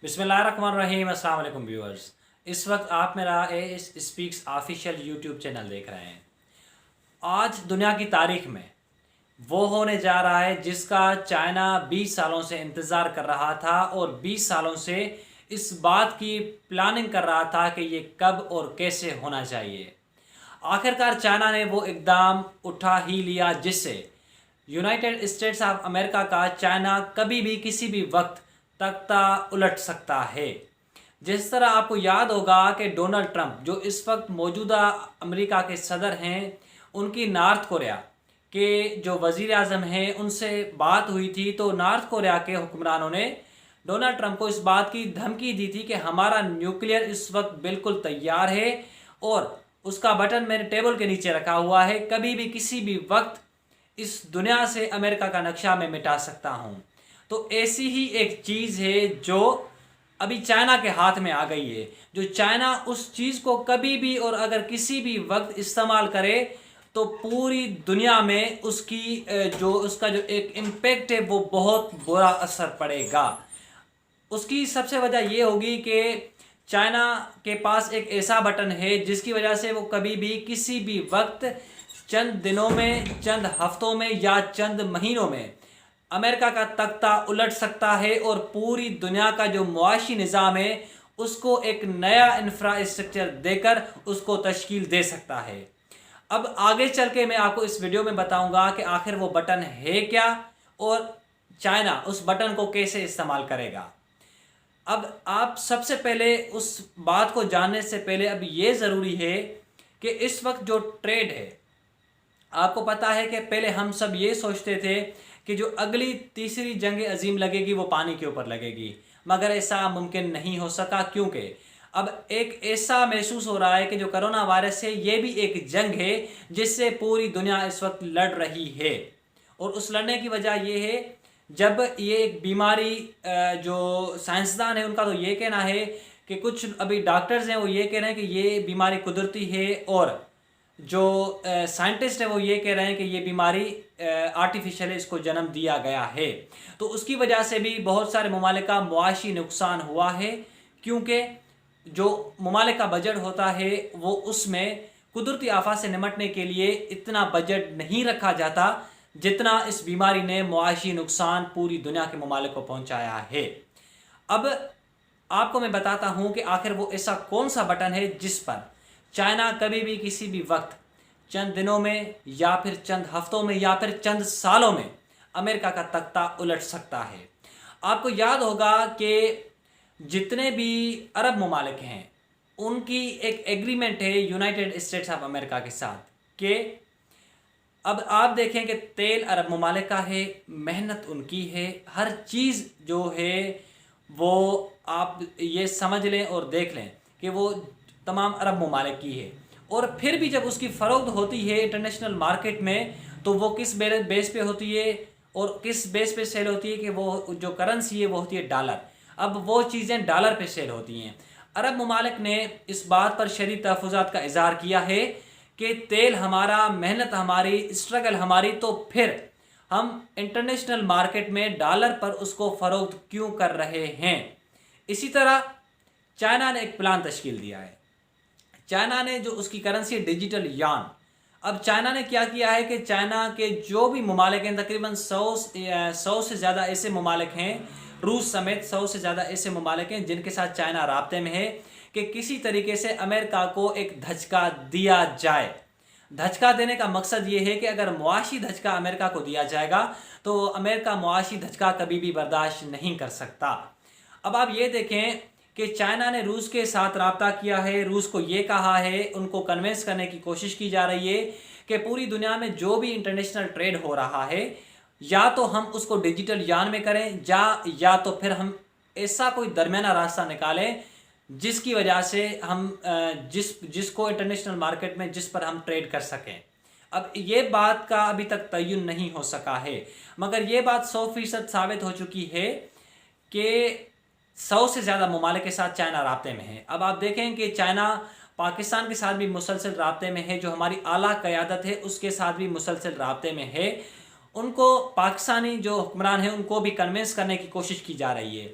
बिस्मिल्लाहिर्रहमानिर्रहीम। अस्सलाम वालेकुम व्यूअर्स। इस वक्त आप मेरा S speaks official YouTube channel देख रहे हैं। आज दुनिया की तारीख में वो होने जा रहा है जिसका चाइना 20 सालों से इंतज़ार कर रहा था और 20 सालों से इस बात की प्लानिंग कर रहा था कि ये कब और कैसे होना चाहिए। आखिरकार चाइना ने वो इकदाम उठा ही लिया जिससे यूनाइटेड स्टेट्स ऑफ अमेरिका का चाइना कभी भी किसी भी वक्त तख्ता उलट सकता है। जिस तरह आपको याद होगा कि डोनाल्ड ट्रंप जो इस वक्त मौजूदा अमेरिका के सदर हैं, उनकी नॉर्थ कोरिया के जो वज़ीर आज़म हैं उनसे बात हुई थी, तो नॉर्थ कोरिया के हुक्मरानों ने डोनाल्ड ट्रंप को इस बात की धमकी दी थी कि हमारा न्यूक्लियर इस वक्त बिल्कुल तैयार है और उसका बटन मेरे टेबल के नीचे रखा हुआ है, कभी भी किसी भी वक्त इस दुनिया से अमेरिका का नक्शा मैं मिटा सकता हूं। तो ऐसी ही एक चीज़ है जो अभी चाइना के हाथ में आ गई है, जो चाइना उस चीज़ को कभी भी और अगर किसी भी वक्त इस्तेमाल करे तो पूरी दुनिया में उसका जो एक इम्पैक्ट है वो बहुत बुरा असर पड़ेगा। उसकी सबसे वजह ये होगी कि चाइना के पास एक ऐसा बटन है जिसकी वजह से वो कभी भी किसी भी वक्त चंद दिनों में, चंद हफ्तों में या चंद महीनों में अमेरिका का तख्ता उलट सकता है और पूरी दुनिया का जो मुआशी निज़ाम है उसको एक नया इंफ्रास्ट्रक्चर देकर उसको तश्कील दे सकता है। अब आगे चल के मैं आपको इस वीडियो में बताऊंगा कि आखिर वो बटन है क्या और चाइना उस बटन को कैसे इस्तेमाल करेगा। अब आप सबसे पहले उस बात को जानने से पहले अब ये ज़रूरी है कि इस वक्त जो ट्रेड है, आपको पता है कि पहले हम सब ये सोचते थे कि जो अगली तीसरी जंग अजीम लगेगी वो पानी के ऊपर लगेगी, मगर ऐसा मुमकिन नहीं हो सका क्योंकि अब एक ऐसा महसूस हो रहा है कि जो कोरोना वायरस है ये भी एक जंग है जिससे पूरी दुनिया इस वक्त लड़ रही है। और उस लड़ने की वजह ये है, जब ये एक बीमारी, जो साइंसदान है उनका तो ये कहना है कि कुछ अभी डॉक्टर्स हैं वो ये कह रहे हैं कि ये बीमारी कुदरती है और जो साइंटिस्ट है वो ये कह रहे हैं कि ये बीमारी आर्टिफिशियल इसको जन्म दिया गया है। तो उसकी वजह से भी बहुत सारे ममालिक का मुआशी नुकसान हुआ है क्योंकि जो ममालिक का बजट होता है वो उसमें कुदरती आफत से निपटने के लिए इतना बजट नहीं रखा जाता जितना इस बीमारी ने मुआशी नुकसान पूरी दुनिया के ममालिक को पहुंचाया है। अब आपको मैं बताता हूं कि आखिर वो ऐसा कौन सा बटन है जिस पर चाइना कभी भी किसी भी वक्त चंद दिनों में या फिर चंद हफ्तों में या फिर चंद सालों में अमेरिका का तख्ता उलट सकता है। आपको याद होगा कि जितने भी अरब ममालिक हैं उनकी एक एग्रीमेंट है यूनाइटेड स्टेट्स ऑफ अमेरिका के साथ कि अब आप देखें कि तेल अरब ममालिक का है, मेहनत उनकी है, हर चीज़ जो है वो आप ये समझ लें और देख लें कि वो तमाम अरब ममालिक की है। और फिर भी जब उसकी फ़रोख्त होती है इंटरनेशनल मार्केट में तो वो किस बेस पे होती है और किस बेस पे सेल होती है कि वो जो करेंसी है वो होती है डॉलर। अब वो चीज़ें डॉलर पे सेल होती हैं। अरब ममालिक ने इस बात पर शदीद तहफ़्फ़ुज़ात का इज़हार किया है कि तेल हमारा, मेहनत हमारी, स्ट्रगल हमारी, तो फिर हम इंटरनेशनल मार्केट में डॉलर पर उसको फ़रोख्त क्यों कर रहे हैं। इसी तरह चाइना ने एक प्लान तश्कील दिया है। चाइना ने जो उसकी करेंसी डिजिटल यान, अब चाइना ने क्या किया है कि चाइना के जो भी ममालिक हैं, तकरीबन 100 से ज़्यादा ऐसे ममालिक हैं, रूस समेत 100 से ज़्यादा ऐसे ममालिक हैं जिनके साथ चाइना राब्ते में है कि किसी तरीके से अमेरिका को एक धचका दिया जाए। धचका देने का मकसद ये है कि अगर मुआशी धचका अमेरिका को दिया जाएगा तो अमेरिका मुआशी धचका कभी भी बर्दाश्त नहीं कर सकता। अब आप ये देखें कि चाइना ने रूस के साथ राब्ता किया है, रूस को ये कहा है, उनको कन्विंस करने की कोशिश की जा रही है कि पूरी दुनिया में जो भी इंटरनेशनल ट्रेड हो रहा है या तो हम उसको डिजिटल यान में करें या तो फिर हम ऐसा कोई दरमियाना रास्ता निकालें जिसकी वजह से हम जिसको इंटरनेशनल मार्केट में जिस पर हम ट्रेड कर सकें। अब ये बात का अभी तक तय्युन नहीं हो सका है, मगर ये बात 100% साबित हो चुकी है कि 100 से ज़्यादा ममालिक के साथ चाइना राब्ते में है। अब आप देखें कि चाइना पाकिस्तान के साथ भी मुसलसल राब्ते में है, जो हमारी आला क़यादत है उसके साथ भी मुसलसल राब्ते में है। उनको पाकिस्तानी जो हुक्मरान हैं उनको भी कन्विंस करने की कोशिश की जा रही है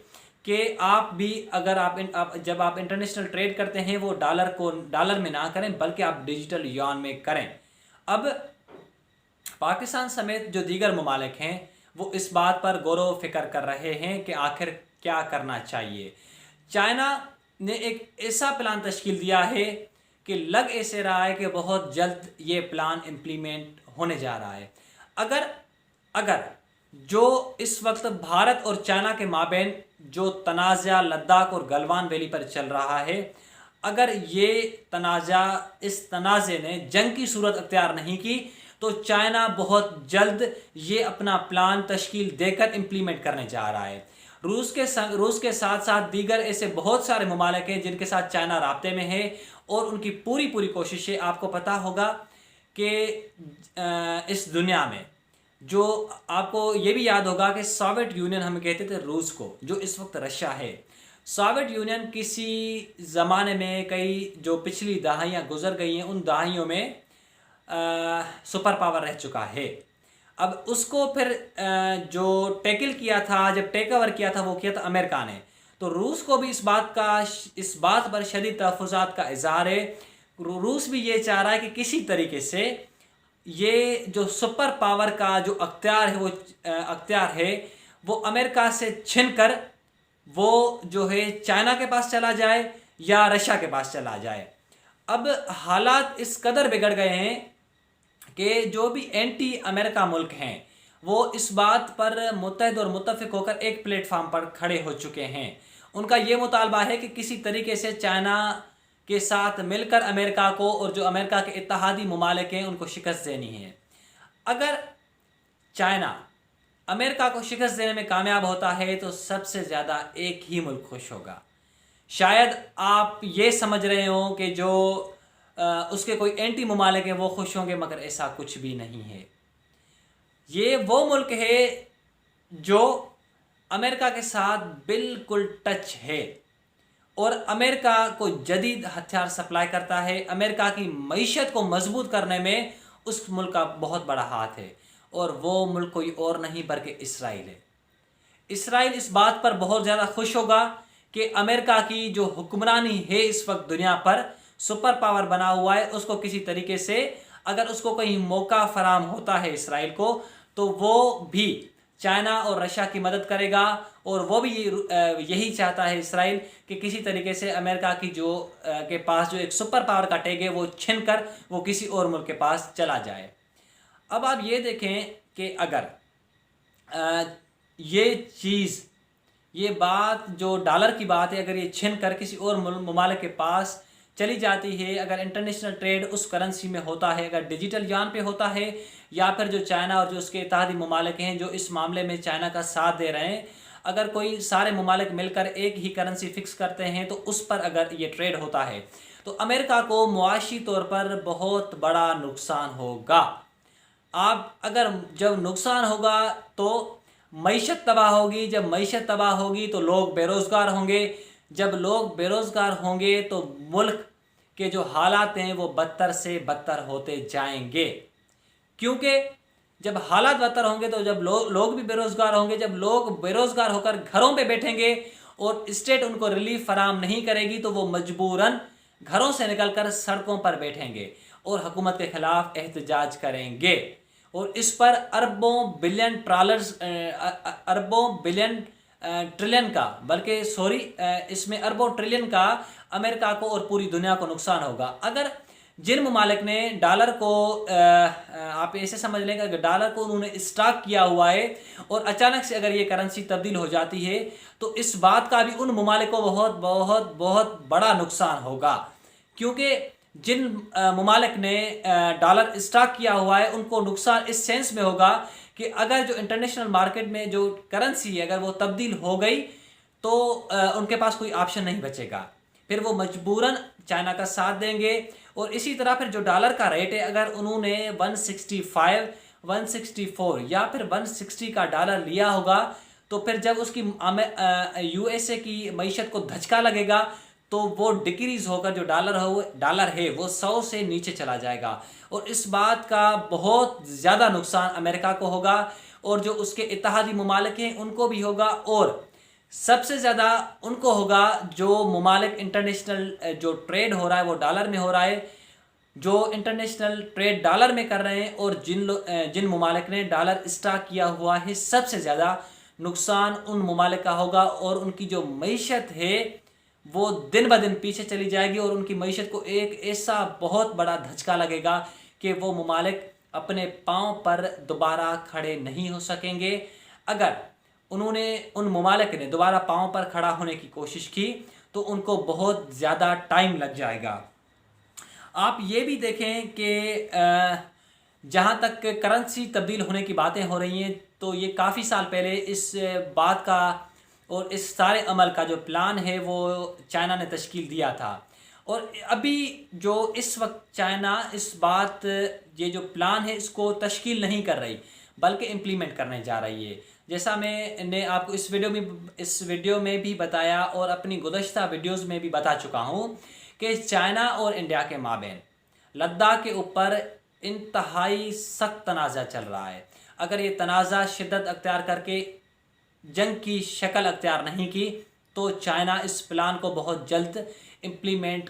कि आप भी अगर जब आप इंटरनेशनल ट्रेड करते हैं वो डॉलर में ना करें बल्कि आप डिजिटल युआन में करें। अब पाकिस्तान समेत जो दीगर ममालिक हैं वो इस बात पर गौर फिक्र कर रहे हैं कि आखिर क्या करना चाहिए। चाइना ने एक ऐसा प्लान तश्कील दिया है कि लग ऐसे रहा है कि बहुत जल्द ये प्लान इम्प्लीमेंट होने जा रहा है। अगर जो इस वक्त भारत और चाइना के माबैन जो तनाज़ा लद्दाख और गलवान वैली पर चल रहा है, अगर ये इस तनाज़े ने जंग की सूरत अख्तियार नहीं की तो चाइना बहुत जल्द ये अपना प्लान तश्कील देकर इम्प्लीमेंट करने जा रहा है। रूस के साथ साथ दीगर ऐसे बहुत सारे ममालिक हैं जिनके साथ चाइना राब्ते में है और उनकी पूरी कोशिशें, आपको पता होगा कि इस दुनिया में जो आपको ये भी याद होगा कि सोवियत यूनियन हम कहते थे रूस को, जो इस वक्त रशिया है। सोवियत यूनियन किसी ज़माने में कई जो पिछली दहाइयाँ गुजर गई हैं उन दहाइयों में सुपर पावर रह चुका है। अब उसको फिर जो टैकल किया था, जब टेक ओवर किया था, वो किया था अमेरिका ने। तो रूस को भी इस बात पर शदीद तहफ़्फ़ुज़ात का इज़हार है। रूस भी ये चाह रहा है कि किसी तरीके से ये जो सुपर पावर का जो अख्तियार है वो अमेरिका से छिन कर वो जो है चाइना के पास चला जाए या रशिया के पास चला जाए। अब हालात इस कदर बिगड़ गए हैं कि जो भी एंटी अमेरिका मुल्क हैं वो इस बात पर मुत्तहिद और मुत्तफ़िक़ होकर एक प्लेटफार्म पर खड़े हो चुके हैं। उनका ये मुतालबा है कि किसी तरीके से चाइना के साथ मिलकर अमेरिका को और जो अमेरिका के इत्तेहादी ममालिक हैं उनको शिकस्त देनी है। अगर चाइना अमेरिका को शिकस्त देने में कामयाब होता है तो सबसे ज़्यादा एक ही मुल्क खुश होगा। शायद आप ये समझ रहे हो कि जो उसके कोई एंटी ममालिक हैं वो खुश होंगे, मगर ऐसा कुछ भी नहीं है। ये वो मुल्क है जो अमेरिका के साथ बिल्कुल टच है और अमेरिका को जदीद हथियार सप्लाई करता है। अमेरिका की मईशत को मजबूत करने में उस मुल्क का बहुत बड़ा हाथ है और वो मुल्क कोई और नहीं बल्कि इसराइल है। इसराइल इस बात पर बहुत ज़्यादा खुश होगा कि अमेरिका की जो हुक्मरानी है इस वक्त दुनिया पर, सुपर पावर बना हुआ है, उसको किसी तरीके से अगर उसको कहीं मौका फराम होता है इसराइल को तो वो भी चाइना और रशिया की मदद करेगा। और वो भी यही चाहता है इसराइल कि किसी तरीके से अमेरिका की के पास जो एक सुपर पावर का टैग है वो छिन कर वो किसी और मुल्क के पास चला जाए। अब आप ये देखें कि अगर ये बात जो डॉलर की बात है, अगर ये छिन कर किसी और ममालिक के पास चली जाती है, अगर इंटरनेशनल ट्रेड उस करेंसी में होता है, अगर डिजिटल युआन पे होता है, या फिर जो चाइना और जो उसके इत्तेहादी ममालिक हैं जो इस मामले में चाइना का साथ दे रहे हैं, अगर कोई सारे ममालिक मिलकर एक ही करेंसी फिक्स करते हैं तो उस पर अगर ये ट्रेड होता है तो अमेरिका को मुआशी तौर पर बहुत बड़ा नुकसान होगा। आप अगर जब नुकसान होगा तो मईशत तबाह होगी, जब मईशत तबाह होगी तो लोग बेरोज़गार होंगे, जब लोग बेरोज़गार होंगे तो मुल्क के जो हालात हैं वो बदतर से बदतर होते जाएंगे। क्योंकि जब हालात बदतर होंगे तो जब लोग भी बेरोज़गार होंगे, जब लोग बेरोज़गार होकर घरों पे बैठेंगे और स्टेट उनको रिलीफ फराम नहीं करेगी तो वो मजबूरन घरों से निकलकर सड़कों पर बैठेंगे और हुकूमत के ख़िलाफ़ एहतजाज करेंगे। और इस पर अरबों बिलियन ट्रिलियन का, बल्कि सॉरी, इसमें अरबों ट्रिलियन का अमेरिका को और पूरी दुनिया को नुकसान होगा। अगर जिन ममालिक ने डॉलर को आप ऐसे समझ लें कि डॉलर को उन्होंने स्टॉक किया हुआ है और अचानक से अगर ये करेंसी तब्दील हो जाती है तो इस बात का भी उन ममालिक को बहुत बहुत बहुत बड़ा नुकसान होगा। क्योंकि जिन ममालिक ने डॉलर स्टॉक किया हुआ है उनको नुकसान इस सेंस में होगा कि अगर जो इंटरनेशनल मार्केट में जो करेंसी है अगर वो तब्दील हो गई तो उनके पास कोई ऑप्शन नहीं बचेगा, फिर वो मजबूरन चाइना का साथ देंगे। और इसी तरह फिर जो डॉलर का रेट है अगर उन्होंने 165, 164 या फिर 160 का डॉलर लिया होगा तो फिर जब उसकी यूएसए की मईशत को धचका लगेगा तो वो डिक्रीज होकर जो डॉलर है वो 100 से नीचे चला जाएगा और इस बात का बहुत ज़्यादा नुकसान अमेरिका को होगा और जो उसके इत्तेहादी ममालिक हैं उनको भी होगा और सबसे ज़्यादा उनको होगा जो ममालिक इंटरनेशनल जो ट्रेड हो रहा है वो डॉलर में हो रहा है, जो इंटरनेशनल ट्रेड डॉलर में कर रहे हैं, और जिन ममालिक ने डॉलर स्टॉक किया हुआ है, सबसे ज़्यादा नुकसान उन ममालिक का होगा और उनकी जो मईशत है वो दिन ब दिन पीछे चली जाएगी और उनकी मईशत को एक ऐसा बहुत बड़ा धचका लगेगा कि वो ममालिक अपने पाँव पर दोबारा खड़े नहीं हो सकेंगे। अगर उन ममालिक ने दोबारा पाँव पर खड़ा होने की कोशिश की तो उनको बहुत ज़्यादा टाइम लग जाएगा। आप ये भी देखें कि जहाँ तक करेंसी तब्दील होने की बातें हो रही हैं, तो ये काफ़ी साल पहले इस बात का और इस सारे अमल का जो प्लान है वो चाइना ने तश्कील दिया था। और अभी जो इस वक्त चाइना ये जो प्लान है इसको तश्कील नहीं कर रही बल्कि इम्प्लीमेंट करने जा रही है। जैसा मैंने आपको इस वीडियो में भी बताया और अपनी गुज़श्ता वीडियोज़ में भी बता चुका हूँ कि चाइना और इंडिया के माबैन लद्दाख के ऊपर इंतहाई सख्त तनाज़ा चल रहा है। अगर ये तनाज़ा शिद्दत अख्तियार करके जंग की शक्ल अख्तियार नहीं की तो चाइना इस प्लान को बहुत जल्द इम्प्लीमेंट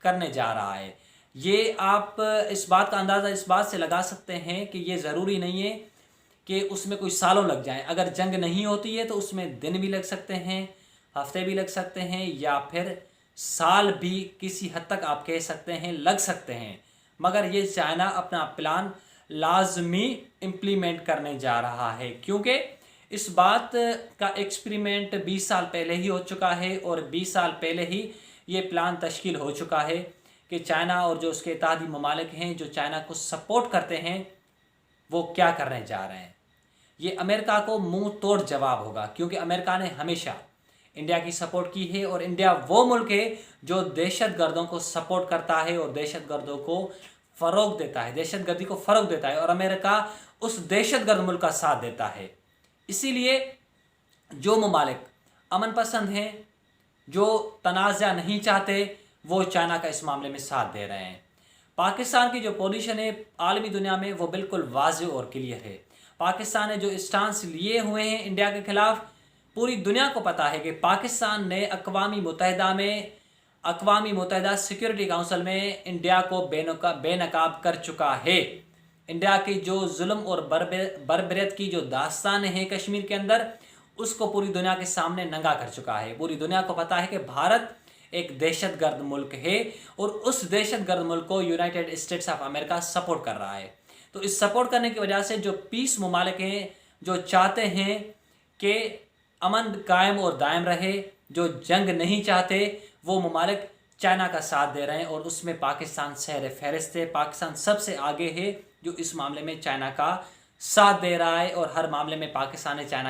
करने जा रहा है। ये आप इस बात का अंदाज़ा इस बात से लगा सकते हैं कि ये ज़रूरी नहीं है कि उसमें कोई सालों लग जाएं। अगर जंग नहीं होती है तो उसमें दिन भी लग सकते हैं, हफ्ते भी लग सकते हैं, या फिर साल भी किसी हद तक आप कह सकते हैं लग सकते हैं। मगर ये चाइना अपना प्लान लाजमी इम्प्लीमेंट करने जा रहा है, क्योंकि इस बात का एक्सपेरिमेंट 20 साल पहले ही हो चुका है और 20 साल पहले ही ये प्लान तश्कील हो चुका है कि चाइना और जो उसके इत्तेहादी ममालिक हैं जो चाइना को सपोर्ट करते हैं वो क्या करने जा रहे हैं। ये अमेरिका को मुंह तोड़ जवाब होगा, क्योंकि अमेरिका ने हमेशा इंडिया की सपोर्ट की है और इंडिया वो मुल्क है जो दहशतगर्दों को सपोर्ट करता है और दहशतगर्दों को फ़रोग देता है, दहशतगर्दी को फ़रोग देता है, और अमेरिका उस दहशतगर्द मुल्क का साथ देता है। इसीलिए जो ममालिक अमन पसंद हैं, जो तनाज़ा नहीं चाहते, वो चाइना का इस मामले में साथ दे रहे हैं। पाकिस्तान की जो पोजीशन है आलमी दुनिया में वो बिल्कुल वाज़ेह और क्लियर है। पाकिस्तान ने जो स्टांस लिए हुए हैं इंडिया के ख़िलाफ़, पूरी दुनिया को पता है कि पाकिस्तान ने अक़वामी मुत्तहिदा सिक्योरिटी काउंसिल में इंडिया को बेनकाब कर चुका है। इंडिया की जो जुल्म और बर्बरियत की जो दास्तान है कश्मीर के अंदर, उसको पूरी दुनिया के सामने नंगा कर चुका है। पूरी दुनिया को पता है कि भारत एक दहशतगर्द मुल्क है और उस दहशतगर्द मुल्क को United states of America support कर रहा है। तो इस सपोर्ट करने की वजह से जो पीस ममालिक हैं, जो चाहते हैं कि अमन कायम और दायम रहे, जो जंग नहीं चाहते, वो ममालिक चाइना का साथ दे रहे हैं और उसमें पाकिस्तान सहर फहरिस्त है। पाकिस्तान सबसे आगे है जो इस मामले में चाइना का साथ दे रहा है और हर मामले में पाकिस्तान ने चाइना